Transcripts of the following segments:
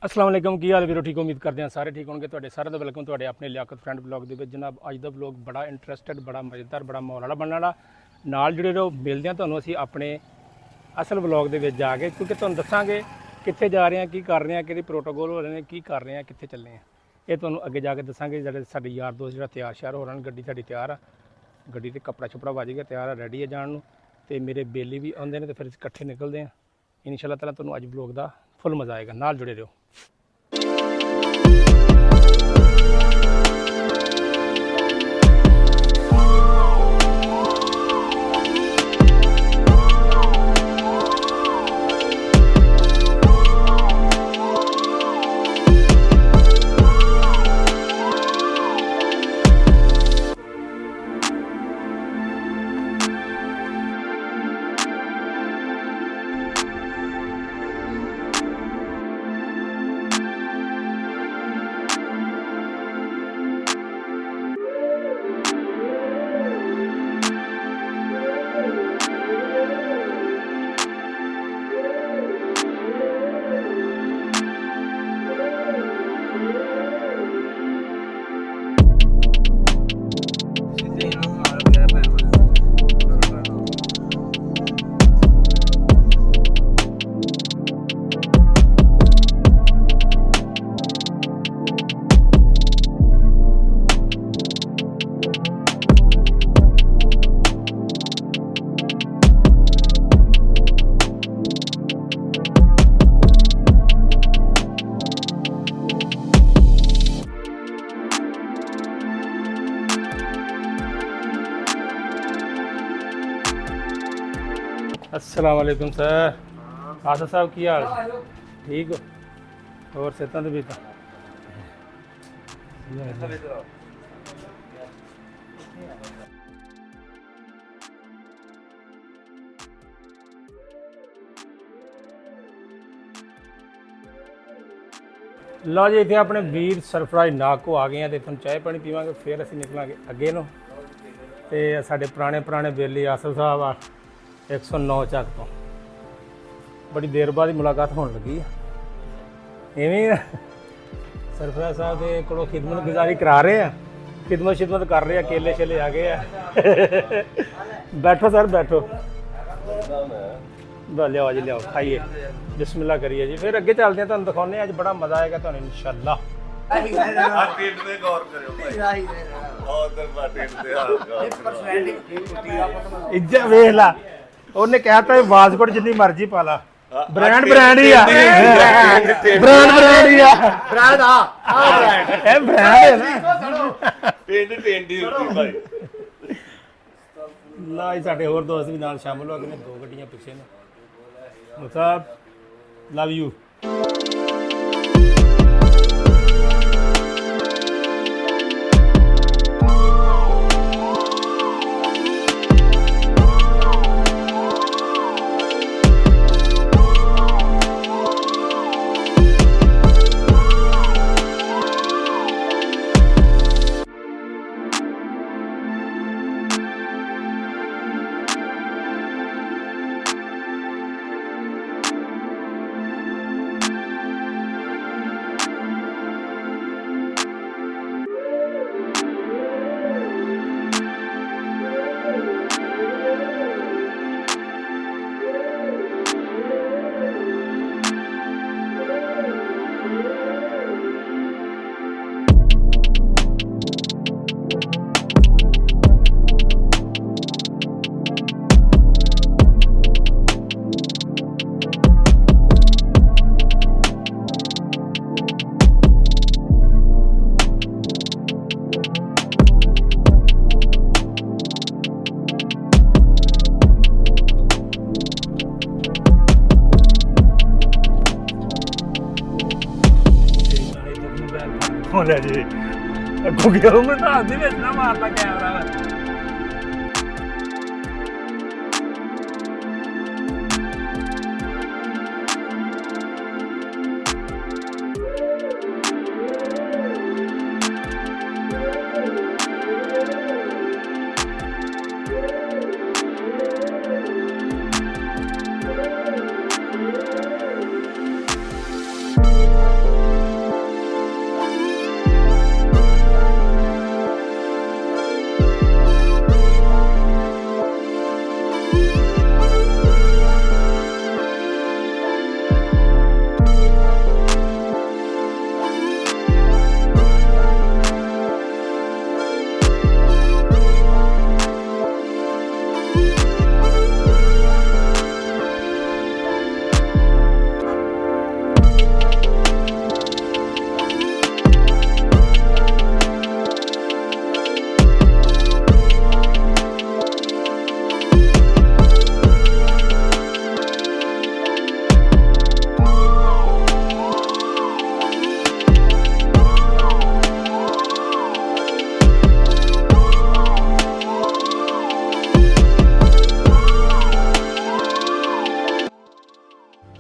अस्सलाम वालेकुम की हाल वीरो ठीक उम्मीद करते हैं सारे ठीक होंगे। ਤੁਹਾਡੇ ਸਾਰਿਆਂ ਦਾ ਵੈਲਕਮ ਤੁਹਾਡੇ ਆਪਣੇ ਲਿਆਕਤ ਫਰੈਂਡ ਬਲੌਗ ਦੇ ਵਿੱਚ। ਜਨਾਬ ਅੱਜ ਦਾ ਬਲੌਗ ਬੜਾ ਇੰਟਰਸਟਿਡ ਬੜਾ ਮਜ਼ੇਦਾਰ ਬੜਾ ਮਾਹੌਲ ਵਾਲਾ ਬਣਨ ਵਾਲਾ। ਨਾਲ ਜੁੜੇ ਰਹੋ, ਮਿਲਦੇ ਹਾਂ ਤੁਹਾਨੂੰ ਅਸੀਂ ਆਪਣੇ ਅਸਲ ਬਲੌਗ ਦੇ ਵਿੱਚ ਜਾ ਕੇ, ਕਿਉਂਕਿ ਤੁਹਾਨੂੰ ਦੱਸਾਂਗੇ ਕਿੱਥੇ ਜਾ ਰਹੇ ਹਾਂ, ਕੀ ਕਰ ਰਹੇ ਹਾਂ, ਕਿਹੜੇ ਪ੍ਰੋਟੋਕੋਲ ਹੋ ਰਹੇ ਨੇ, ਕੀ ਕਰ ਰਹੇ ਹਾਂ, ਕਿੱਥੇ ਚੱਲੇ ਹਾਂ, ਇਹ ਤੁਹਾਨੂੰ ਅੱਗੇ ਜਾ ਕੇ ਦੱਸਾਂਗੇ। ਜਿਹੜੇ ਸਾਡੇ ਯਾਰ ਦੋਸਤ ਜਿਹੜਾ ਤਿਆਰ ਸ਼ਿਆਰ ਹੋ ਰਹੇ ਨੇ, ਗੱਡੀ ਸਾਡੀ ਤਿਆਰ ਆ, ਗੱਡੀ ਤੇ ਕੱਪੜਾ ਛੁਪੜਾ ਵੱਜ ਗਿਆ, ਤਿਆਰ ਆ, ਰੈਡੀ ਹੈ ਜਾਣ ਨੂੰ। ਤੇ ਮੇਰੇ ਬੇਲੀ ਵੀ ਆਉਂਦੇ ਨੇ ਤੇ ਫਿਰ ਅਸੀਂ ਇਕੱਠੇ ਨਿਕਲਦੇ ਹਾਂ ਇਨਸ਼ਾ ਅੱਲਾਹ ਤਾਲਾ। ਤੁਹਾਨੂੰ ਅੱਜ ਬਲੌਗ ਦਾ ਫੁੱਲ ਮਜ਼ਾ ਆਏਗਾ, ਨਾਲ ਜੁੜੇ ਰਹੋ। अस्सलाम वालेकुम सर। आसद साहब की हाल ठीक हो? और सेहतां दे बीता लो जी। इतने अपने वीर सरफराज नाग को आ गए हैं, तो तुम चाय पानी पीवांगे, फिर असीं निकलांगे अगे नो। ते साडे पुराने बेली आसफ साहब आ 109 ਚੱਕ ਤੋਂ बड़ी देर बाद ही मुलाकात होने लगी है। इवें सरफराज साहब के कोलों खिदमत गुजारी करा रहे हैं, खिदमत कर रहे हैं, केले शेले आ गए हैं। बैठो सर बैठो, लियाओ जी लियाओ, खाइए, बिस्मिल्लाह करिए जी, फिर अगे चलते हैं, तुहानूं दिखाउने अज बड़ा मज़ा आएगा तुहानूं इंशाअल्लाह। इज्जत वेख ला, ਉਹਨੇ ਕਹਿਤਾ ਵਾਸਕੋਟ ਜਿੰਨੀ ਮਰਜ਼ੀ ਪਾ ਲਾ, ਬ੍ਰਾਂਡ ਹੀ ਆ, ਬ੍ਰਾਂਡ ਹੀ ਆ, ਬ੍ਰਾਂਡ ਇਹ ਬ੍ਰਾਂਡ ਹੈ ਨਾ, ਟਿੰਡ ਦੀ ਹੁੰਦੀ ਭਾਈ। ਲਾ ਹੀ ਸਾਡੇ ਹੋਰ ਦੋਸਤ ਵੀ ਨਾਲ ਸ਼ਾਮਲ ਹੋ ਗਏ ਨੇ, ਦੋ ਗੱਡੀਆਂ ਪਿੱਛੇ ਨੇ। ਮੁਸਾਬ ਲਵ ਯੂ। ਲੈ ਜੀ ਅੱਗੋਂ ਗਿਆ ਮੈਂ ਤਾਂ ਦੇ ਵਿੱਚ ਨਾ ਮਾਰਦਾ ਕੈਮਰਾ।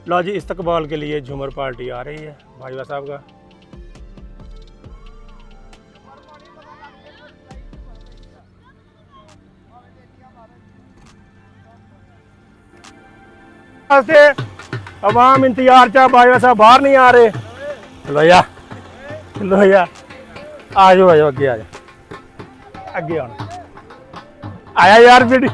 लो जी, इस्तकबाल के लिए झूमर पार्टी आ रही है भाईवा साहब का। अवाम इंतजार चा, भाईवा साहब बाहर नहीं आ रहे। लो यार, लो यार, आ जाओ अगे आ जाओ, अगे आना आया यार बेटी।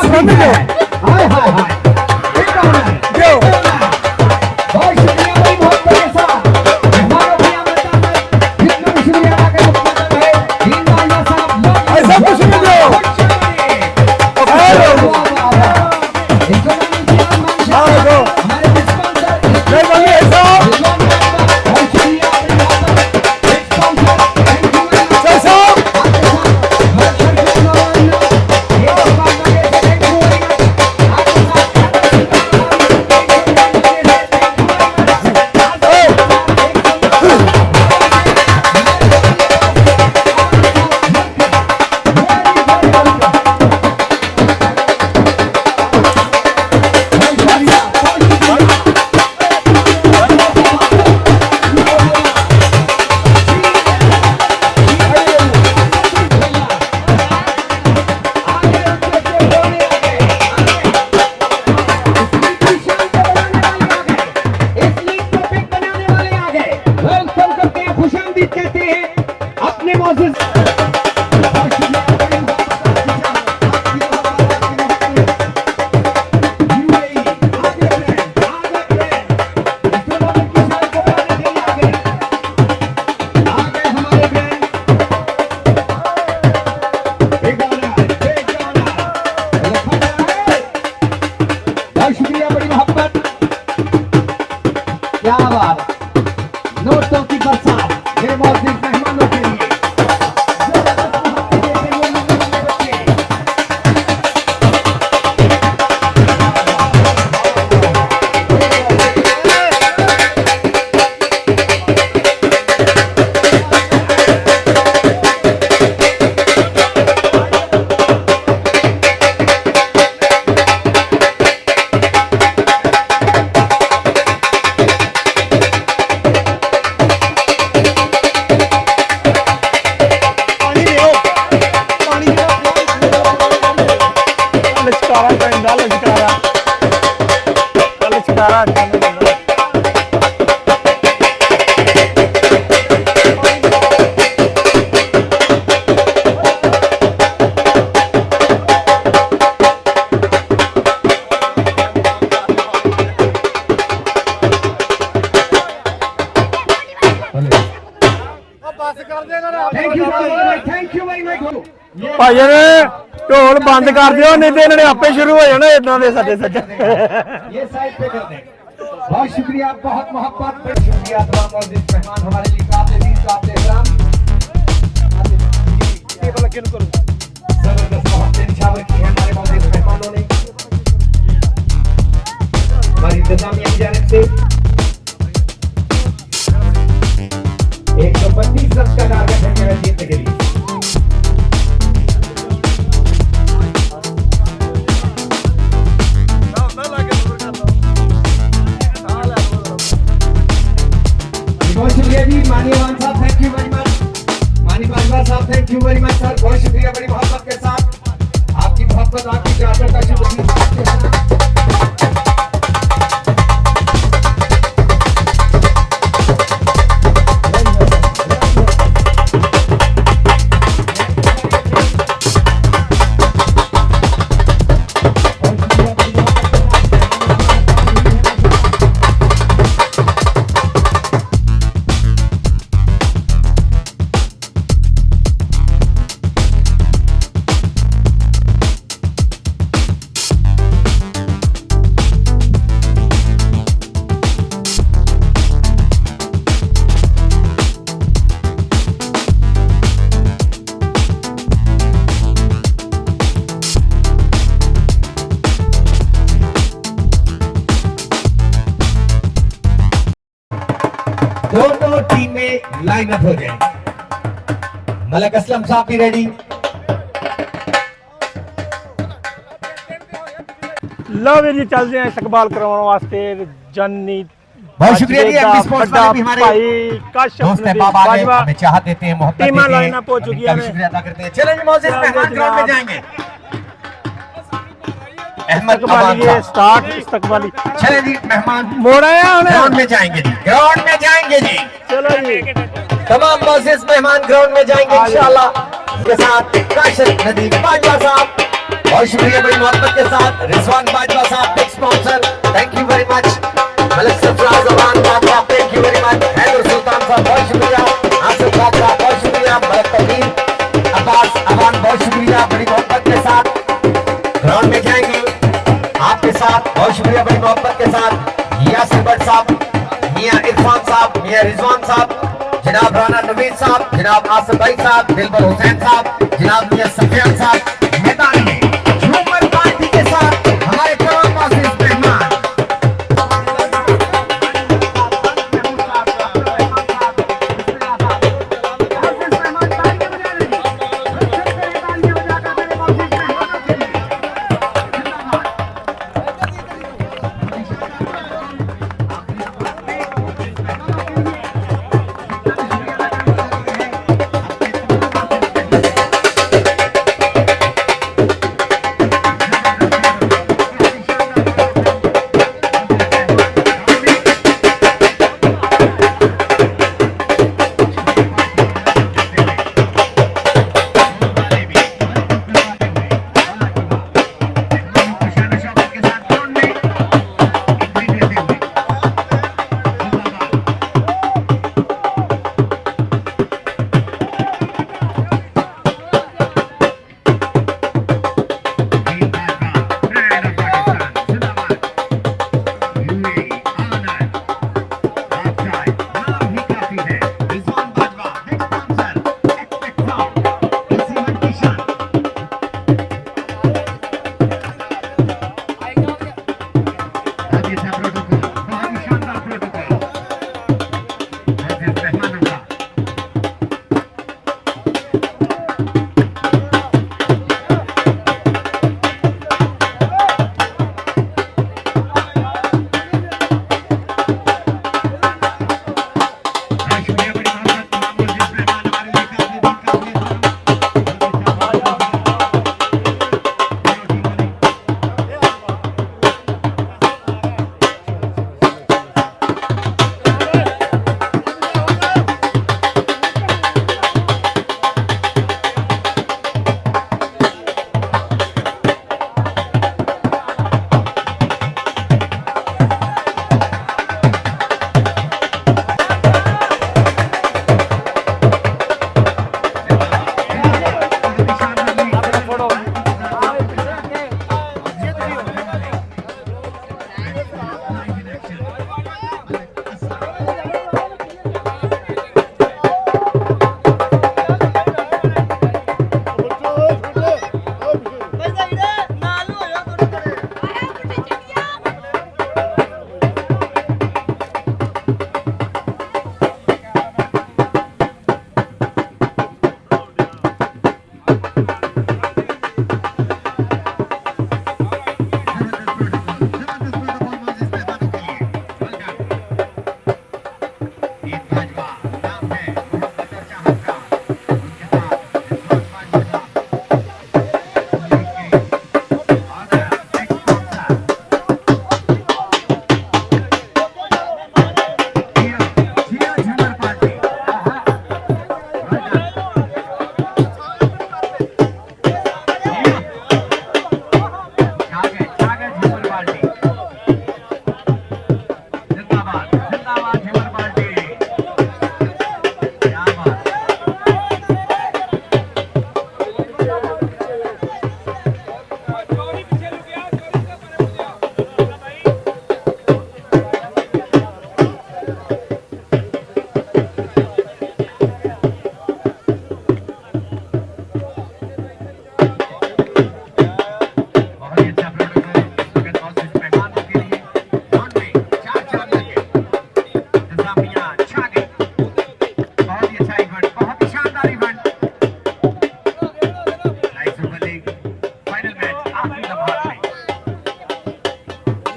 सुन दो हाय हाय हाय जो बहुत शुक्रिया भाई बहुत बड़े साहब हमारा भी आमद जितना भी शुक्रिया अदा करें मुकम्मल है दीन भाई साहब ऐसा कुछ नहीं दो हमारे स्पॉन्सर नहीं बोलिए ऐसा बहुत शुक्रिया नोटों की बरसात मेरे मौजूद मेहमानों के लिए थैंक यू भाई ਭਾਈ ਨੇ ਢੋਲ ਬੰਦ ਕਰ ਦਿਓ ਨਹੀਂ ਤੇ ਇਹਨਾਂ ਨੇ ਆਪੇ ਸ਼ੁਰੂ ਹੋ ਜਾਣਾ ਇਦਾਂ ਦੇ ਸਾਡੇ ਸੱਜਣ ये साइड पे कर दें बहुत शुक्रिया बहुत मोहब्बत बहुत शुक्रिया तमाम मौजूद मेहमान हमारे लिए काबिल अजीज काबिल एहतराम जबरदस्त मोहब्बत निछावर की है हमारे मौजूद मेहमानों ने हमारी इंतजामिया की जानिब से 125 रन का टारगेट है मेरा जीतने के लिए बहुत शुक्रिया जी माननीयवान साहब थैंक यू वेरी मच माननीय बाजवा साहब thank you very much sir बहुत शुक्रिया बड़ी मोहब्बत के साथ आपकी मोहब्बत आपकी चादर का शुक्रिया दोनों टीमें लाइन अप हो जाए मलक असलम साहब भी रेडी लो ਵੀਰ ਜੀ ਚੱਲਦੇ ਆ ਇਸਤਕਬਾਲ ਕਰਵਾਉਣ ਵਾਸਤੇ ਜਾਨੀ बहुत शुक्रिया जी एमपी स्पोर्ट्स वाले भी हमारे भाई काश दोस्त है बाबा आगे हमें चाहत देते हैं मोहब्बत टीमां देते लाइन अप हो हैं चुकी उनका है भी शुक्रिया अदा करते हैं चलें जी मौजूद मेहमान ग्राउंड में जाएंगे अहमद अमान ये साहब स्टार्ट इस्तकबाली चलें जी मेहमान मोड़ आया हमने ग्राउंड में जाएंगे जी ग्राउंड में जाएंगे जी चलो जी तमाम मौजूद मेहमान ग्राउंड में जाएंगे इंशाल्लाह के साथ काशिफ नदीम बाजवा साहब बहुत शुक्रिया बड़ी मोहब्बत के साथ Rizwan Bajwa Sahab big sponsor, thank you very much. Malik Sarfraz Aman Bajwa, thank you very much. Haider Sultan Sahab बहुत शुक्रिया, आसिफ बाजवा बहुत शुक्रिया, मलिक तकीर अब्बास अमान बहुत शुक्रिया बड़ी मोहब्बत के साथ। ग्राउंड में जाएंगे आपके साथ, बहुत शुक्रिया बड़ी मोहब्बत के साथ यासिर भट्ट साहब, मियां इरफान साहब, मियां रिजवान साहब, जनाब राना नवीद साहब, जनाब आसिफ भाई साहब, दिलबर हुसैन साहब, जनाब मियां सफियान साहब मैदान में झूमर पार्टी के साथ हमारे तमाम मुअज़्ज़िज़ मेहमान।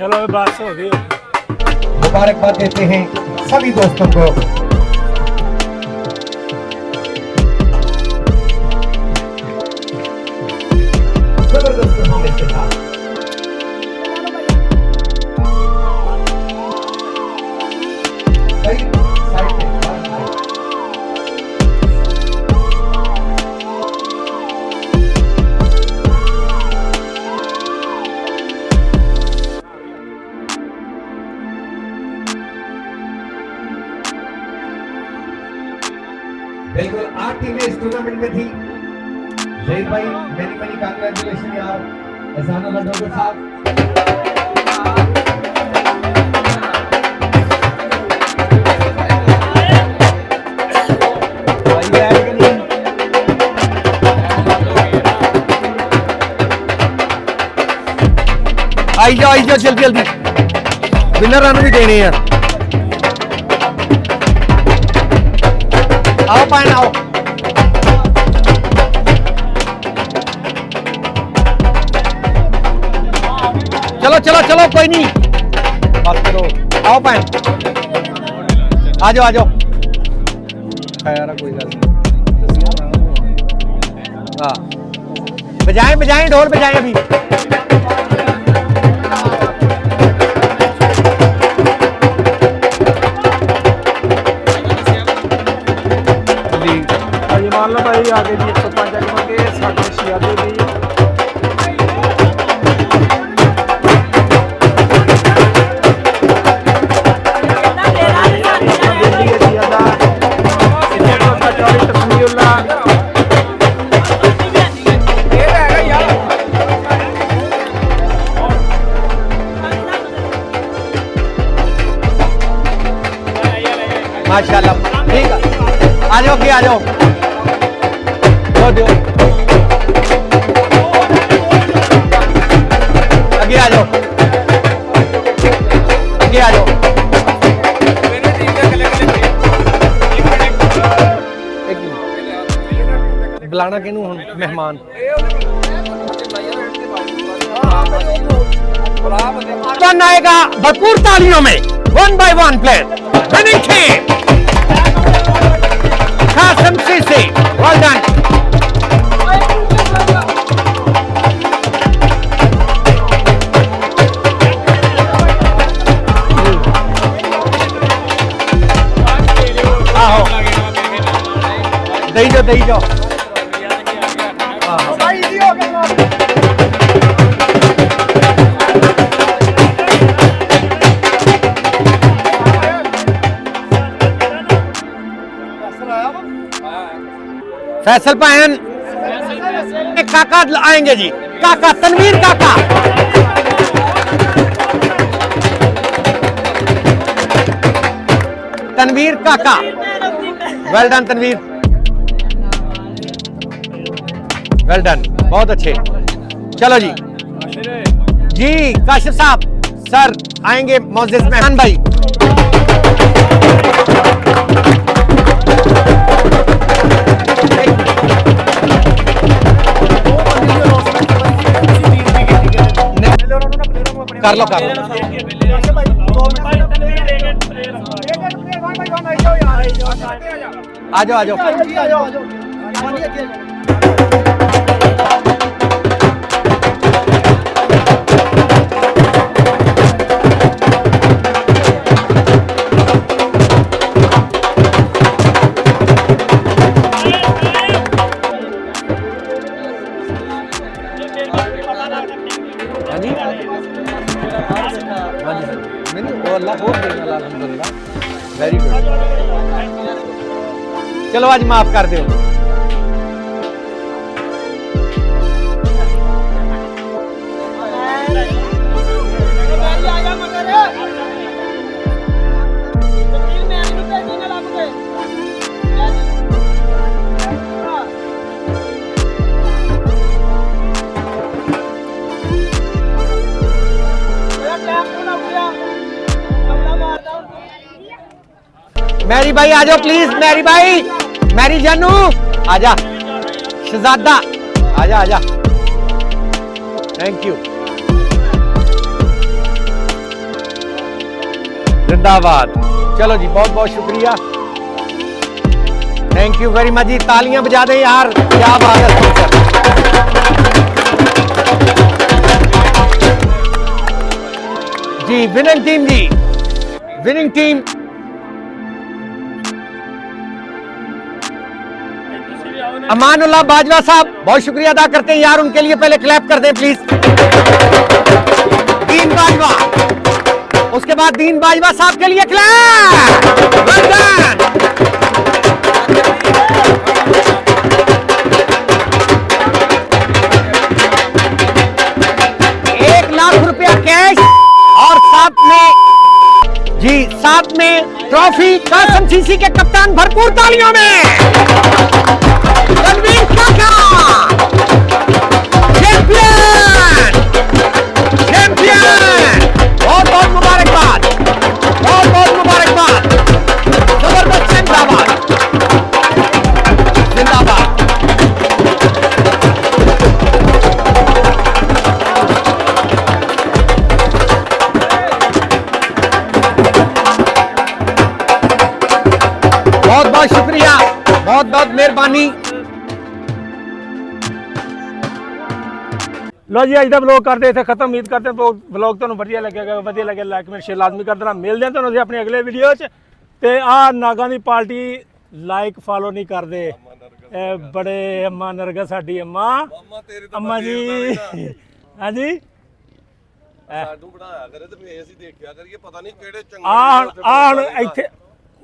चलो बस हो गई। मुबारकबाद देते हैं सभी दोस्तों को। जबरदस्त परफॉर्मेंस के साथ साइड पे कुल 8 टीमें इस टूर्नामेंट में थी। जहीर भाई मेनी मेनी कांग्रेचुलेशन यार एहसान अल्लाह डॉक्टर साहब। आई जाओ जल्दी जल्दी विनर रन भी देने हैं। आओ पाइन आओ। चलो चलो चलो कोई नहीं बस करो। आओ पाइन आ जाओ खैर कोई गल नहीं। हाँ बजाएं बजाएं ढोल बजाएं अभी। मान लो भाई आगे जी 105 मंगे साढ़े 6 दे दी। माशाल्लाह ठीक है आ जाओ कि आ जाओ दो आगे आ जाओ आगे आ जाओ। बुलाना किनू हुण मेहमान कौन आएगा भरपूर तालियों में 1 by 1 player running team Qasim CC well done. दही जाओ फैसल पायन काका आएंगे जी। काका तनवीर काका तनवीर काका well done Tanveer well done बहुत अच्छे। चलो जी जी काशिफ साहब सर आएंगे मोअज़्ज़िज़ मेहमान भाई। कर लो आ जाओ वेरी गुड। चलो आज माफ कर दो। मैरी भाई आ जाओ प्लीज। मैरी भाई मैरी जानू आजा। शहजादा आजा आजा थैंक यू जिंदाबाद। चलो जी बहुत बहुत शुक्रिया थैंक यू वेरी मच जी। तालियां बजा दें यार क्या बात है। जी विनिंग टीम जी विनिंग टीम अमानुल्लाह बाजवा साहब बहुत शुक्रिया अदा करते हैं यार उनके लिए पहले क्लैप कर दें प्लीज। दीन बाजवा उसके बाद दीन बाजवा साहब के लिए क्लैप। कैश और साथ में जी साथ में ट्रॉफी कासम सीसी के कप्तान भरपूर तालियों में रणवीर काका चैंपियन चैंपियन बहुत बहुत मुबारकबाद बहुत बहुत मुबारकबाद जबरदस्त जिंदाबाद जिंदाबाद बहुत बहुत शुक्रिया बहुत बहुत मेहरबानी ਲੋ ਜੀ ਅੱਜ ਦਾ ਵਲੌਗ ਕਰਦੇ ਇੱਥੇ ਖਤਮ ਉਮੀਦ ਕਰਦੇ ਹਾਂ ਵਲੌਗ ਤੁਹਾਨੂੰ ਵਧੀਆ ਲੱਗੇਗਾ ਵਧੀਆ ਲੱਗੇ ਲਾਈਕ ਕਮੈਂਟ ਸ਼ੇਅਰ ਲਾਜ਼ਮੀ ਕਰ ਦੇਣਾ ਮਿਲਦੇ ਹਾਂ ਤੁਹਾਨੂੰ ਅਸੀਂ ਆਪਣੀ ਅਗਲੇ ਵੀਡੀਓ 'ਚ ਤੇ ਆਹ ਨਾਗਾਂ ਦੀ ਪਾਰਟੀ ਲਾਈਕ ਫਾਲੋ ਨਹੀਂ ਕਰਦੇ ਇਹ ਬੜੇ ਅੰਮਾ ਨਰਗਾ ਸਾਡੀ ਅੰਮਾ ਅੰਮਾ ਜੀ ਹਾਂਜੀ ਸਾਨੂੰ ਬਣਾਇਆ ਕਰੇ ਤੇ ਫੇਰ ਅਸੀਂ ਦੇਖਿਆ ਕਰੀਏ ਪਤਾ ਨਹੀਂ ਕਿਹੜੇ ਚੰਗੇ ਆਹ ਹੁਣ ਇੱਥੇ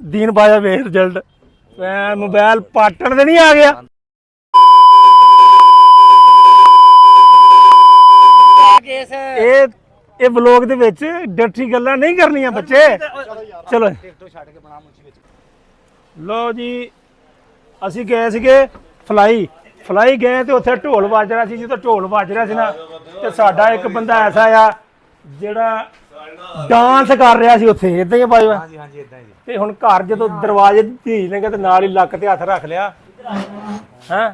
ਦੀਨ ਬਾਜਾ ਵੇਖ ਰਿਜ਼ਲਟ ਮੋਬਾਈਲ ਪਾਟਣ ਦੇ ਨਹੀਂ ਆ ਗਿਆ ਇਹ ਵਲੌਗ ਦੇ ਵਿੱਚ ਡਰਟੀ ਗੱਲਾਂ ਨਹੀਂ ਕਰਨੀਆਂ ਬੱਚੇ ਚਲੋ ਲੋ ਜੀ ਅਸੀਂ ਗਏ ਸੀਗੇ ਫਲਾਈ ਗਏ ਤੇ ਉੱਥੇ ਢੋਲ ਵੱਜ ਰਿਹਾ ਸੀ ਜਦੋਂ ਢੋਲ ਵੱਜ ਰਿਹਾ ਸੀ ਨਾ ਤੇ ਸਾਡਾ ਇੱਕ ਬੰਦਾ ਐਸਾ ਆ ਜਿਹੜਾ ਡਾਂਸ ਕਰ ਰਿਹਾ ਸੀ ਉੱਥੇ ਇਦਾਂ ਹੀ ਬਾਈ ਹਾਂਜੀ ਇਦਾਂ ਹੀ ਤੇ ਹੁਣ ਘਰ ਜਦੋਂ ਦਰਵਾਜ਼ੇ ਦੀ ਧੀ ਨੇ ਤੇ ਨਾਲ ਹੀ ਲੱਕ ਤੇ ਹੱਥ ਰੱਖ ਲਿਆ ਹਾਂ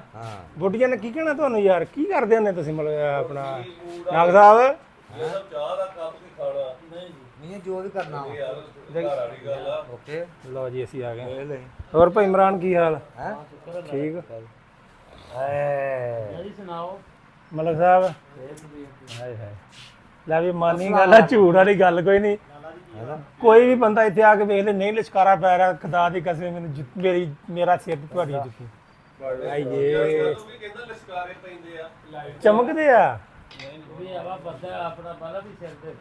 ਬੁੱਢੀਆਂ ਨੇ ਕੀ ਕਹਿਣਾ ਤੁਹਾਨੂੰ ਯਾਰ ਕੀ ਕਰਦੇ ਹੁੰਦੇ ਤੁਸੀਂ ਮਤਲਬ ਆਪਣਾ ਨਾਗ ਸਾਹਿਬ ਚਾਹ ਦਾ ਕੱਪ ਵੀ ਖਾਣਾ ਨਹੀਂ ਜੋ ਵੀ ਕਰਨਾ ਘਰ ਵਾਲੀ ਗੱਲ ਆ ਓਕੇ ਲਓ ਜੀ ਅਸੀਂ ਆ ਗਏ ਹੋਰ ਭਾਈ ਇਮਰਾਨ ਕੀ ਹਾਲ ਹੈ ਠੀਕ ਐ ਸੁਣਾਓ ਮਲਕ ਸਾਹਿਬ ਹਾਏ ਹਾਏ ਲੈ ਵੀ ਮਾਨੀ ਗੱਲ ਆ ਝੂਠ ਵਾਲੀ ਗੱਲ ਕੋਈ ਨਹੀਂ ਕੋਈ ਵੀ ਬੰਦਾ ਇੱਥੇ ਆ ਕੇ ਵੇਖ ਲੈ ਨਹੀਂ ਲਿਸ਼ਕਾਰਾ ਪੈ ਰਿਹਾ ਖੁਦਾ ਦੀ ਕਸਮ ਮੈਨੂੰ ਮੇਰਾ ਸਿਰ ਤੇ ਤੁਹਾਡੀ ਜੁੱਤੀ ਆਈਏ ਵੀ ਕਹਿੰਦਾ ਲਿਸ਼ਕਾਰੇ ਪੈਂਦੇ ਆ ਚਮਕਦੇ ਆ ਵੀ ਆਵਾ ਬੱਦਾ ਆਪਣਾ ਬਾਲਾ ਵੀ ਸਿਰ ਤੇ